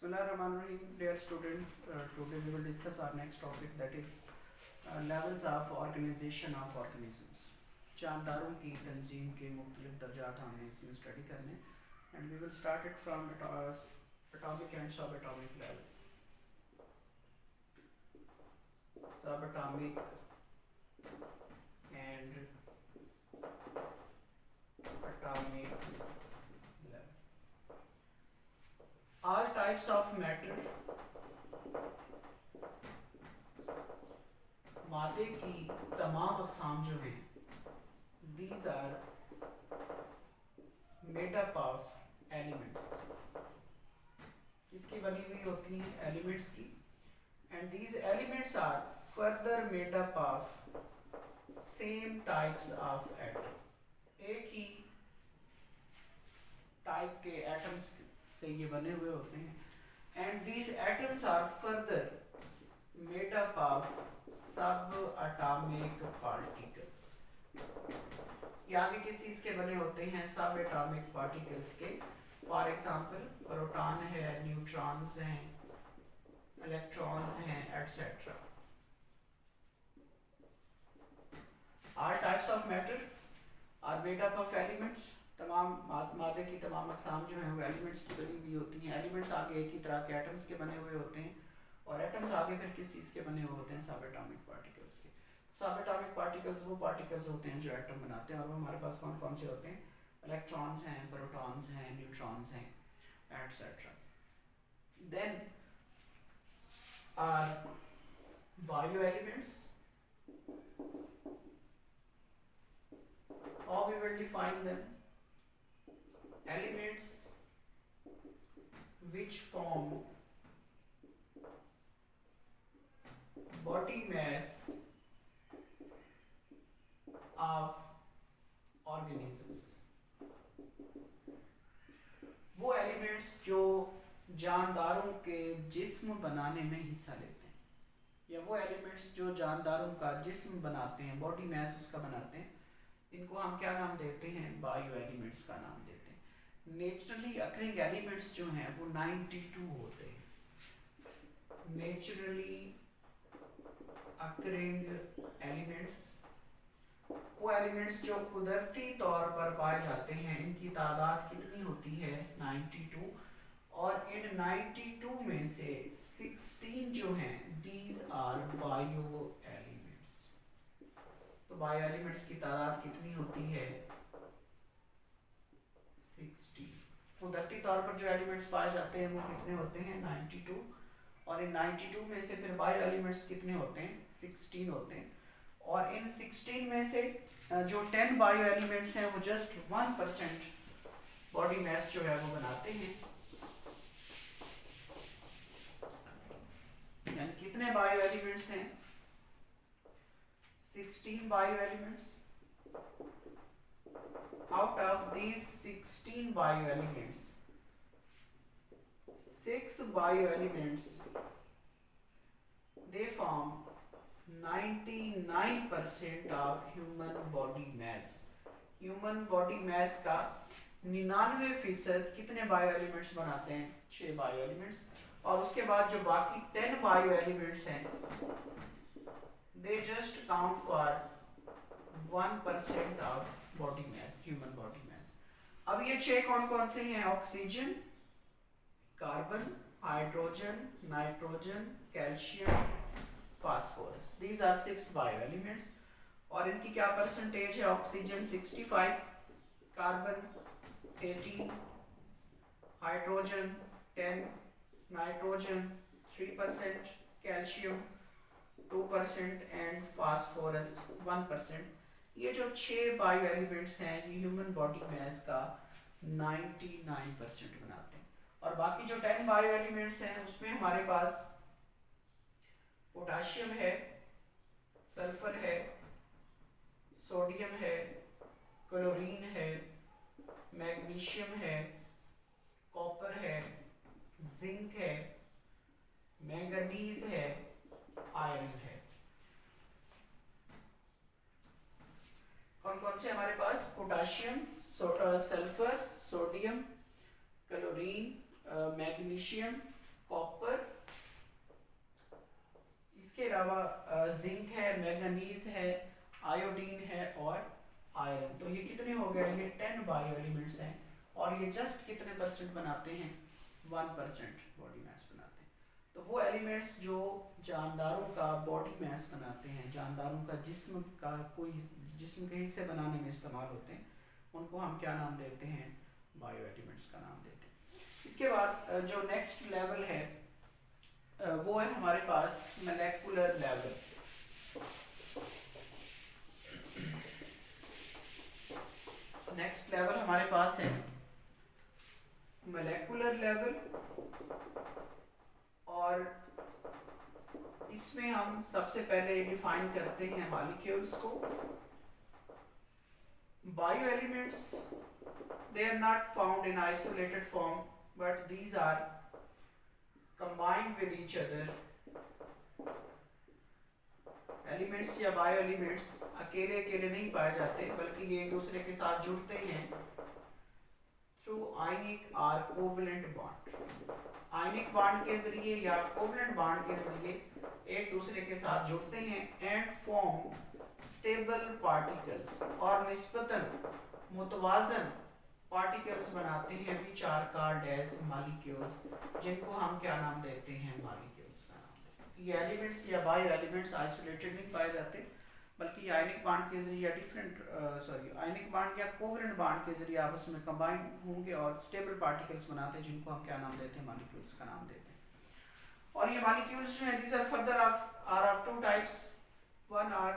Bismillahirrahmanirrahim, dear students. Today we will discuss our next topic, that is levels of organization of organisms. जानदारों की तंजीम के मुख्तलिफ दर्जात हमने इसमें study करने and we will start it from atomic and subatomic level. Subatomic and atomic level. All types of matter, मादे की तमाम अक़साम जो हैं, these are made up of elements. किसकी बनी हुई होती हैं? Elements की. And these elements are further made up of same types of atom. एक ही टाइप के एटम्स से ये बने हुए होते हैं. And these atoms are further made up of subatomic particles. ये आगे किस चीज़ के बने होते हैं? सब एटॉमिक पार्टिकल्स के. फॉर एग्जाम्पल प्रोटॉन है, न्यूट्रॉन्स हैं, इलेक्ट्रॉन्स हैं, etcetera. All types of matter are made up of elements. तमाम मादे की तमाम अक़साम जो हैं वो एलिमेंट्स की बनी हुई होती हैं. एलिमेंट्स आगे एक ही तरह के एटम्स के बने हुए होते हैं और एटम्स आगे फिर किस चीज़ के बने हुए होते हैं? सब एटॉमिक पार्टिकल्स के. सब एटॉमिक पार्टिकल्स वो पार्टिकल्स होते हैं जो एटम बनाते हैं, और वो हमारे पास कौन कौन से होते हैं? इलेक्ट्रॉन्स हैं, प्रोटॉन्स हैं, न्यूट्रॉन्स हैं, etcetera. Then are bio elements. How we will define them? Elements which form body mass of organisms. वो एलिमेंट्स जो जानदारों के जिस्म बनाने में हिस्सा लेते हैं, या वो एलिमेंट्स जो जानदारों का जिस्म बनाते हैं, बॉडी मास उसका बनाते हैं, इनको हम क्या नाम देते हैं? बायो एलिमेंट्स का नाम देते हैं. नेचुरली अकरिंग एलिमेंट्स जो हैं वो 92 होते हैं. नेचुरली अकरिंग एलिमेंट्स, वो एलिमेंट्स जो कुदरती तौर पर पाए जाते हैं, इनकी तादाद कितनी होती है? 92. और इन 92 में से 16 जो हैं, दीज आर बायो एलिमेंट्स. तो बायो एलिमेंट्स की तादाद कितनी होती है? 60. कुदरती तौर पर जो एलिमेंट्स पाए जाते हैं वो कितने होते हैं? 92. और इन 92 में से फिर बायो एलिमेंट्स कितने होते हैं? 16 होते हैं. और इन 16 में से जो 10 बायो एलिमेंट्स हैं वो जस्ट 1% बॉडी मास जो है वो बनाते हैं. यानी कितने बायो एलिमेंट्स हैं? 16 bio elements. Out of these 16 bio elements, 6 bio elements, they form 99% of human body mass. Human body mass का 99% कितने बायो एलिमेंट्स बनाते हैं? 6 बायो एलिमेंट्स. और उसके बाद जो बाकी 10 बायो एलिमेंट्स हैं, they just count for 1% of body mass, human body mass. अब ये 6 कौन कौन से हैं? Oxygen, carbon, hydrogen, nitrogen, calcium, phosphorus. These are 6 bio elements. और इनकी क्या परसेंटेज है? Oxygen 65, carbon 80, hydrogen 10, nitrogen 3%, calcium 2% and phosphorus 1%. ये जो 6 बायो एलिमेंट्स हैं ये ह्यूमन बॉडी मास का 99% बनाते हैं. और बाकी जो 10 बायो एलिमेंट्स हैं उसमें हमारे पास पोटाशियम है, सल्फर है, सोडियम है, क्लोरीन है, मैग्नीशियम है, कॉपर है, जिंक है, मैंगनीज है, आयरन है. कौन कौन से हमारे पास? Potassium, sulphur, sodium, chlorine, magnesium, इसके अलावा जिंक है, मैंगनीज है, आयोडीन है और आयरन। तो ये कितने हो गए? ये 10 बायो एलिमेंट्स हैं और ये जस्ट कितने परसेंट बनाते हैं? 1% बॉडी मास बनाते हैं। तो वो एलिमेंट्स जो जानदारों का बॉडी मास बनाते हैं, जानदारों का जिस्म का कोई जिस्म के हिस्से बनाने में इस्तेमाल होते हैं, उनको हम क्या नाम देते हैं? बायो एलिमेंट्स का नाम देते हैं। इसके बाद जो नेक्स्ट लेवल है वो है हमारे पास मोलेकुलर लेवल। नेक्स्ट लेवल हमारे पास है मोलेकुलर लेवल, और इसमें हम सबसे पहले डिफाइन करते हैं मॉलिक्यूल्स को। Bio elements, they are not found in isolated form, but these are combined with each other. Elements या बायो एलिमेंट्स अकेले अकेले नहीं पाए जाते, बल्कि ये एक दूसरे के साथ जुड़ते हैं थ्रू आयनिक और कोवलेंट बॉन्ड। आयनिक बॉन्ड के जरिए या कोवलेंट बॉन्ड के जरिए एक दूसरे के साथ जुड़ते हैं एंड फॉर्म स्टेबल पार्टिकल्स, और निस्बतन मुतवाजन पार्टिकल्स बनाते हैं which are called as molecules, जिनको हम क्या नाम देते हैं? मॉलिक्यूल्स का नाम देते हैं। ये एलिमेंट्स या बायो एलिमेंट्स आइसोलेटेड नहीं पाए जाते, बल्कि आयनिक बॉन्ड के जरिए आयनिक बॉन्ड या कोवलेंट बॉन्ड के जरिए आपस में कंबाइन होंगे और स्टेबल पार्टिकल्स बनाते हैं, जिनको हम क्या नाम देते हैं? मॉलिक्यूल्स का नाम देते हैं। और ये मॉलिक्यूल्स जो हैं, these are further are of two types. One are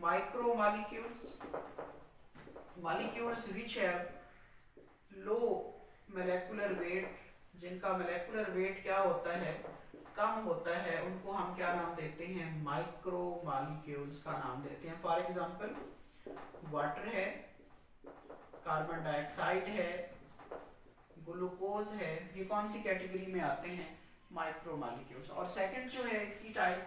micro molecules which have low molecular weight, जिनका मोलेकुलर वेट क्या होता है? कम होता है, उनको हम क्या नाम देते हैं? माइक्रो मॉलिक्यूल्स का नाम देते हैं। फॉर एग्जांपल वाटर है, कार्बन डाइऑक्साइड है, ग्लूकोज है, ये कौन सी कैटेगरी में आते हैं? Micro molecules. और सेकंड जो है इसकी टाइप,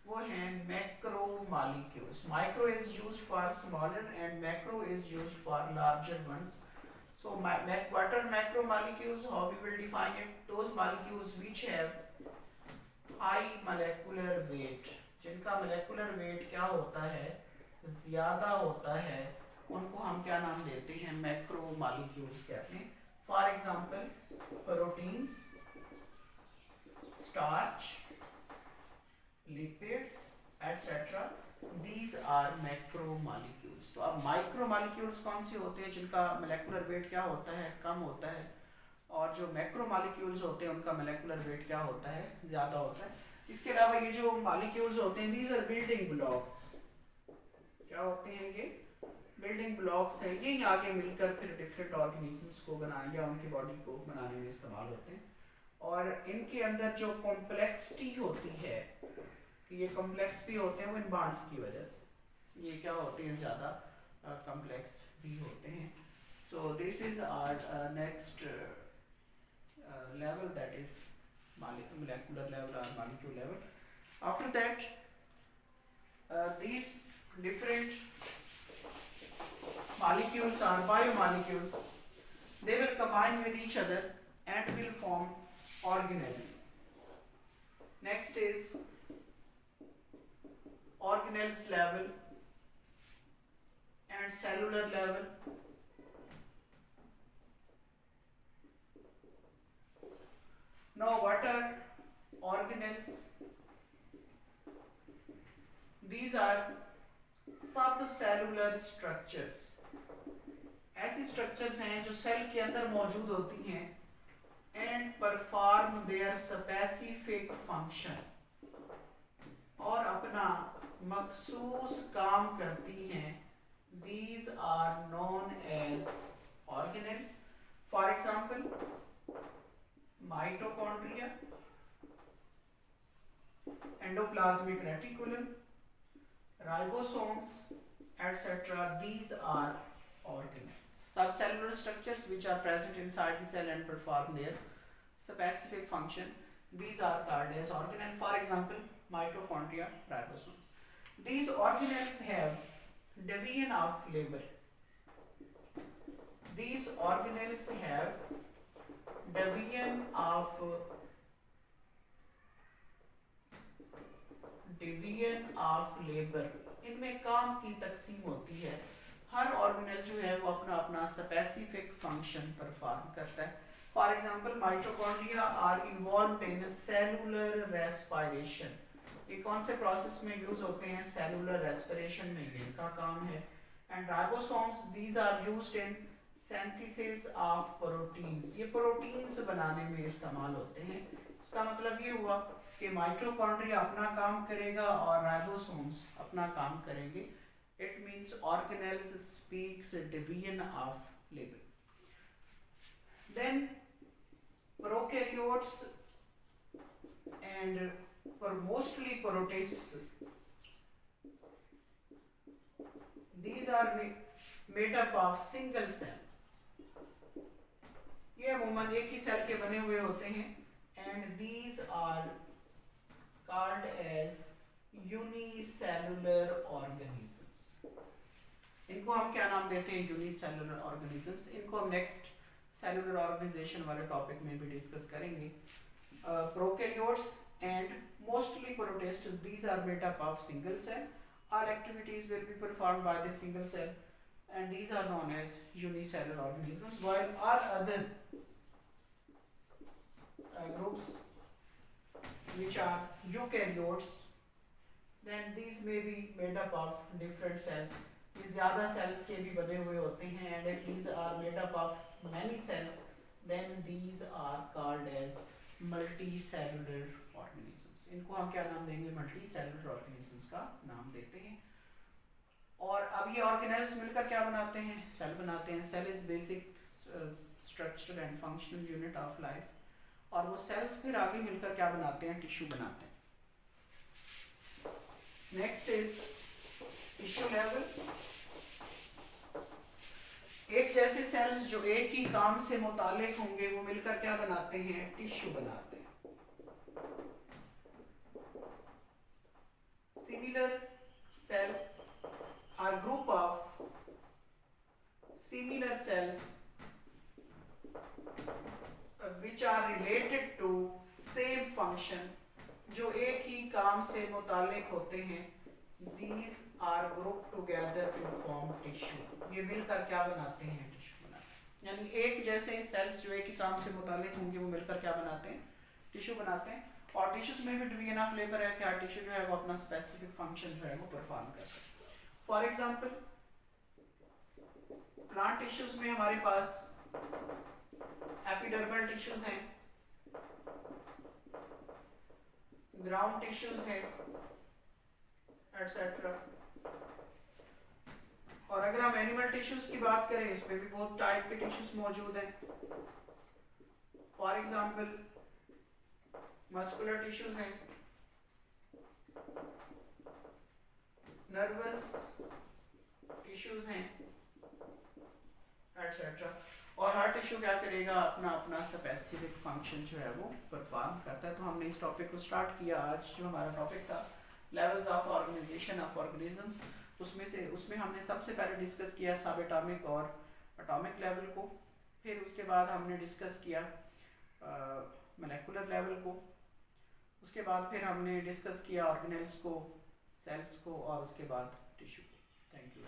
वो है macro molecules. Micro is used for smaller and macro is used for larger ones. So what are macromolecules? How we will define it? Those molecules which have high molecular weight, जिनका molecular weight क्या होता है? ज़्यादा होता है, उनको हम क्या नाम देते हैं? macromolecules कहते हैं। For example, proteins, starch, lipids, etc. These are macromolecules। तो अब माइक्रोमोलिक्यूल्स कौन से होते हैं? जिनका मोलेकुलर वेट क्या होता है? कम होता है। और जो मैक्रोमोलिक्यूल्स होते हैं, उनका मोलेकुलर वेट क्या होता है? ज़्यादा होता है। इसके अलावा ये जो मॉलिक्यूल्स होते हैं, these are building blocks। क्या होते हैं ये? बिल्डिंग ब्लॉक्स हैं। ये आगे मिलकर फिर डिफरेंट ऑर्गेनिजम्स को बनाने या उनकी बॉडी को बनाने में इस्तेमाल होते हैं। और इनके अंदर जो कॉम्प्लेक्सिटी होती है, ये कॉम्प्लेक्स भी होते हैं वो इन बॉन्ड्स की वजह से, ये क्या होते हैं? ज़्यादा कॉम्प्लेक्स भी होते हैं। So this is our next level, that is molecular level or molecule level. After that, these different molecules or biomolecules, they will combine with each other and will form organelles. Next is organelles level and cellular level. Now what are organelles? These are subcellular structures। ऐसी structures हैं जो cell के अंदर मौजूद होती हैं and perform their specific function, और अपना मखसूस काम करती हैं। These are known as organelles. For example, mitochondria, endoplasmic reticulum, ribosomes, etc. These are organelles, subcellular structures which are present inside the cell and perform their specific function. These are called as organelles. For example, mitochondria, ribosomes. These organelles have division of labor. These organelles have division of division of labour, इनमें काम की तकसीम होती है। हर organelle जो है वो अपना अपना स्पेसिफिक फंक्शन परफॉर्म करता है। For example mitochondria are involved in cellular respiration, ये कौन से प्रोसेस में यूज होते हैं? सेलुलर रेस्पिरेशन में, ये इनका काम है। And ribosomes these are used in synthesis of proteins, ये प्रोटीन्स बनाने में इस्तेमाल होते हैं। इसका मतलब ये हुआ कि माइटोकॉन्ड्रिया अपना काम करेगा और राइबोसोम्स अपना काम करेंगे। It means organelles speaks division of labour. Then prokaryotes and for mostly protists, these are made up of single cell, ये अमूमन एक ही सेल के बने हुए होते हैं। and these are called as unicellular organisms, इनको हम क्या नाम देते हैं? Unicellular organisms. इनको हम नेक्स्ट सेलुलर ऑर्गेनाइजेशन वाले टॉपिक में भी डिस्कस करेंगे। Prokaryotes and mostly protists, these are made up of single cell. All activities will be performed by the single cell and these are known as unicellular organisms, while all other groups which are eukaryotes, then these may be made up of different cells, ये ज़्यादा cells के भी बने हुए होते हैं। and if these are made up of many cells, then these are called as multi cellular organisms, इनको हम क्या नाम देंगे? मल्टी सेलुलर ऑर्गेनिजम्स का नाम देते हैं। और अब ये ऑर्गेनेल्स मिलकर क्या बनाते हैं? सेल बनाते हैं। Cell is basic structure and functional unit of life, और वो सेल्स फिर आगे मिलकर क्या बनाते हैं? टिश्यू बनाते हैं। Next is tissue level. एक जैसे सेल्स जो एक ही काम से मुतालिक होंगे वो मिलकर क्या बनाते हैं? टिश्यू बनाते हैं। Similar cells are group of similar cells which are related to same function, जो एक ही काम से मुतालिक होते हैं। These are grouped together to form tissue, ये मिलकर क्या बनाते हैं? टिश्यू बनाते हैं। यानी एक जैसे सेल्स जो एक ही काम से मुतालिक होंगे वो मिलकर क्या बनाते हैं? टिश्यू बनाते हैं। और टिश्यूज में भी डिवीजन ऑफ लेबर है, क्या टिश्यू जो है वो अपना स्पेसिफिक फंक्शन जो है वो परफॉर्म करता है। फॉर एग्जांपल प्लांट टिश्यूज में हमारे पास एपिडर्मल टिश्यूज हैं, ग्राउंड टिश्यूज हैं, एटसेट्रा। और अगर हम एनिमल टिश्यूज की बात करें, इसमें भी बहुत टाइप के टिश्यूज मौजूद हैं। फॉर एग्जांपल मस्कुलर टिश्यूज हैं, नर्वस टिश्यूज हैं, एटसेट्रा। और हर टिश्यू क्या करेगा? अपना अपना स्पेसिफिक फंक्शन जो है वो परफॉर्म करता है। तो हमने इस टॉपिक को स्टार्ट किया आज, जो हमारा टॉपिक था levels of organisation of organisms. उसमें हमने सबसे पहले डिस्कस किया सब एटॉमिक और एटॉमिक लेवल को, फिर उसके बाद हमने डिस्कस किया मोलेकुलर लेवल को, उसके बाद फिर हमने डिस्कस किया ऑर्गेनेल्स को, सेल्स को, और उसके बाद टिश्यू को। Thank you.